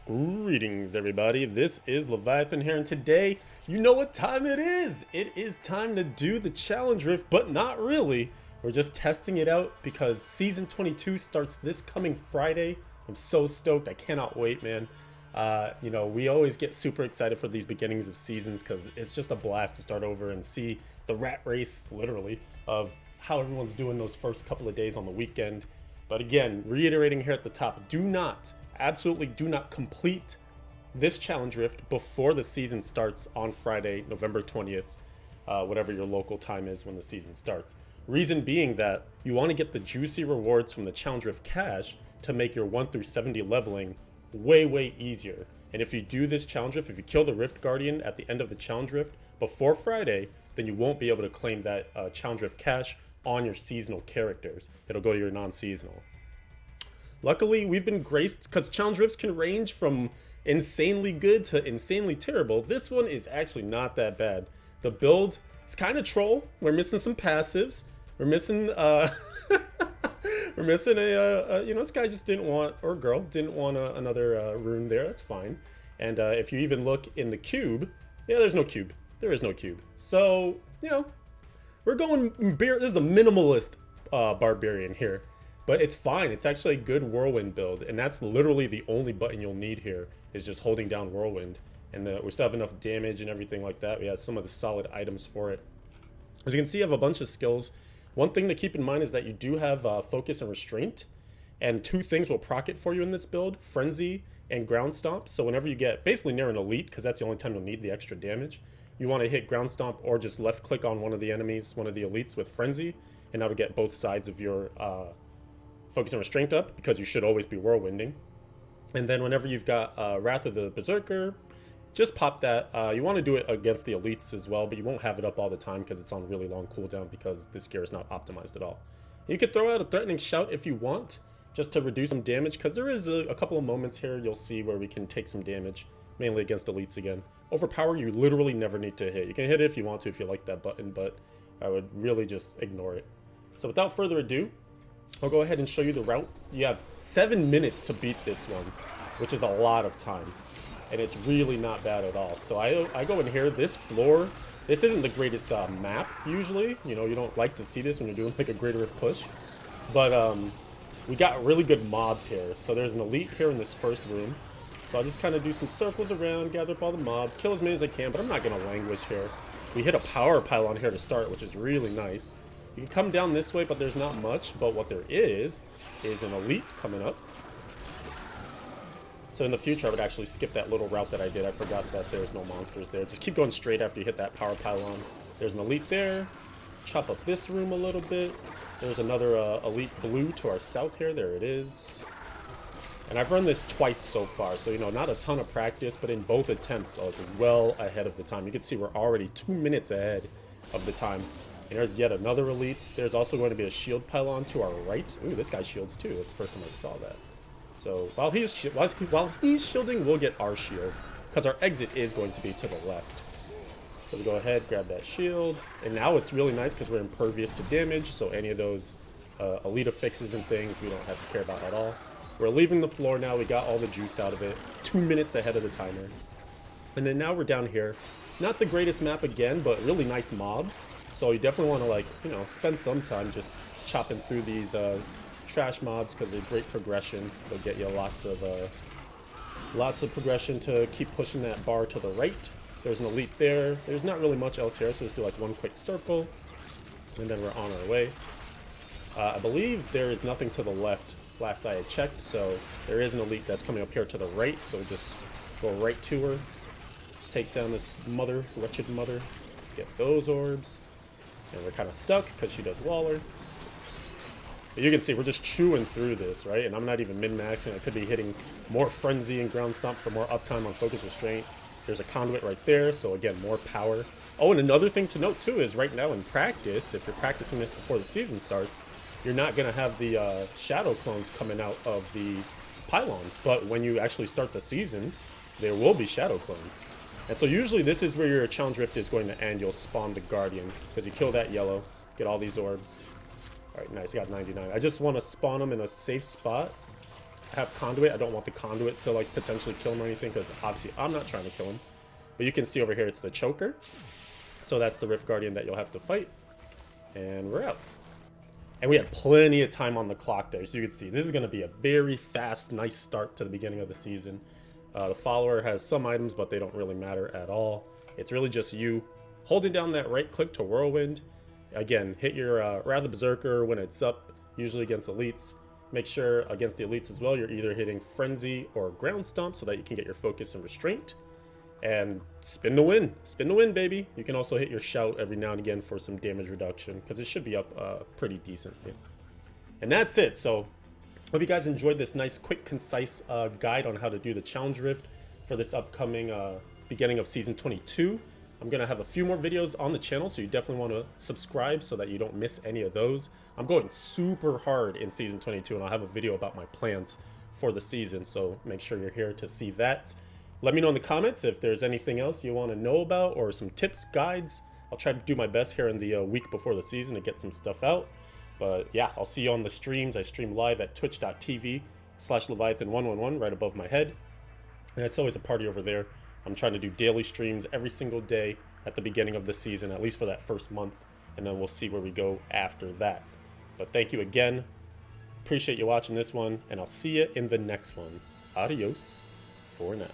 Greetings, everybody. This is Leviathan here, and today, you know what time it is. It is time to do the Challenge Rift, but not really. We're just testing it out because Season 22 starts this coming Friday. I'm so stoked. I cannot wait, man. We always get super excited for these beginnings of seasons because it's just a blast to start over and see the rat race, literally, of how everyone's doing those first couple of days on the weekend. But again, reiterating here at the top, absolutely do not complete this challenge rift before the season starts on Friday, November 20th, whatever your local time is when the season starts. Reason being that you want to get the juicy rewards from the challenge rift cash to make your 1 through 70 leveling way easier. And if you do this challenge rift, if you kill the Rift Guardian at the end of the challenge rift before Friday, then you won't be able to claim that challenge rift cash on your seasonal characters. It'll go to your non-seasonal. Luckily, we've been graced because challenge rifts can range from insanely good to insanely terrible. This one is actually not that bad. The build is kind of troll. We're missing some passives. We're missing we're missing this guy just didn't want, or girl didn't want another rune there. That's fine. And if you even look in the cube, yeah, there's no cube. There is no cube. So we're going. This is a minimalist barbarian here. But it's fine. It's actually a good whirlwind build, and that's literally the only button you'll need here is just holding down whirlwind. And we still have enough damage and everything like that. We have some of the solid items for it. As you can see, you have a bunch of skills. One thing to keep in mind is that you do have focus and restraint, and two things will proc it for you in this build: frenzy and ground stomp. So whenever you get basically near an elite, because that's the only time you'll need the extra damage, you want to hit ground stomp or just left click on one of the enemies, one of the elites with frenzy, and that'll get both sides of your focus and restraint up, because you should always be whirlwinding. And then whenever you've got Wrath of the Berserker, just pop that. You want to do it against the elites as well, but you won't have it up all the time because it's on really long cooldown because this gear is not optimized at all. You could throw out a threatening shout if you want, just to reduce some damage, because there is a couple of moments here you'll see where we can take some damage, mainly against elites again. Overpower, you literally never need to hit. You can hit it if you want to, if you like that button, but I would really just ignore it. So without further ado, I'll go ahead and show you the route. You have 7 minutes to beat this one, which is a lot of time, and it's really not bad at all. So I go in here. This floor, this isn't the greatest map usually. You don't like to see this when you're doing like a Greater Rift push, but we got really good mobs here. So there's an elite here in this first room. So I'll just kind of do some circles around, gather up all the mobs, kill as many as I can, but I'm not gonna languish here. We hit a power pylon here to start, which is really nice. You can come down this way, but there's not much. But what there is an elite coming up. So in the future, I would actually skip that little route that I did. I forgot that there's no monsters there. Just keep going straight after you hit that power pylon. There's an elite there. Chop up this room a little bit. There's another elite blue to our south here. There it is. And I've run this twice so far. So, not a ton of practice, but in both attempts, I was well ahead of the time. You can see we're already 2 minutes ahead of the time. And there's yet another elite. There's also going to be a shield pylon to our right. Ooh, this guy shields too. That's the first time I saw that. So while he's shielding, we'll get our shield, because our exit is going to be to the left. So we go ahead, grab that shield, and now it's really nice because we're impervious to damage. So any of those elite affixes and things, we don't have to care about at all. We're leaving the floor now. We got all the juice out of it. 2 minutes ahead of the timer. And then now we're down here. Not the greatest map again, but really nice mobs. So you definitely want to spend some time just chopping through these trash mobs, because they're great progression. They'll get you lots of progression to keep pushing that bar to the right. There's an elite there. There's not really much else here, so let's do like one quick circle, and then we're on our way. I believe there is nothing to the left last I had checked, so there is an elite that's coming up here to the right, so we'll just go right to her, take down this wretched mother, get those orbs. And we're kind of stuck because she does Waller. But you can see we're just chewing through this, right? And I'm not even min-maxing. I could be hitting more frenzy and ground stomp for more uptime on focus restraint. There's a conduit right there, so again, more power. Oh, and another thing to note too is right now in practice, if you're practicing this before the season starts, you're not going to have the shadow clones coming out of the pylons. But when you actually start the season, there will be shadow clones. And so usually this is where your challenge rift is going to end. You'll spawn the guardian, because you kill that yellow, get all these orbs. All right, nice, I got 99. I just want to spawn them in a safe spot have conduit. I don't want the conduit to like potentially kill him or anything, because obviously I'm not trying to kill him. But you can see over here it's the choker. So that's the Rift Guardian that you'll have to fight. And we're out. And we had plenty of time on the clock there, so you can see this is going to be a very fast, nice start to the beginning of the season. The follower has some items, but they don't really matter at all. It's really just you holding down that right click to Whirlwind. Again, hit your Rather Berserker when it's up, usually against elites. Make sure against the elites as well, you're either hitting Frenzy or Ground Stomp so that you can get your focus and restraint. And spin to win, baby. You can also hit your shout every now and again for some damage reduction, because it should be up pretty decently. And that's it. So hope you guys enjoyed this nice, quick, concise guide on how to do the Challenge Rift for this upcoming beginning of Season 22. I'm going to have a few more videos on the channel, so you definitely want to subscribe so that you don't miss any of those. I'm going super hard in Season 22, and I'll have a video about my plans for the season, so make sure you're here to see that. Let me know in the comments if there's anything else you want to know about, or some tips, guides. I'll try to do my best here in the week before the season to get some stuff out. But yeah, I'll see you on the streams. I stream live at twitch.tv/Leviathan111 right above my head. And it's always a party over there. I'm trying to do daily streams every single day at the beginning of the season, at least for that first month. And then we'll see where we go after that. But thank you again. Appreciate you watching this one, and I'll see you in the next one. Adios for now.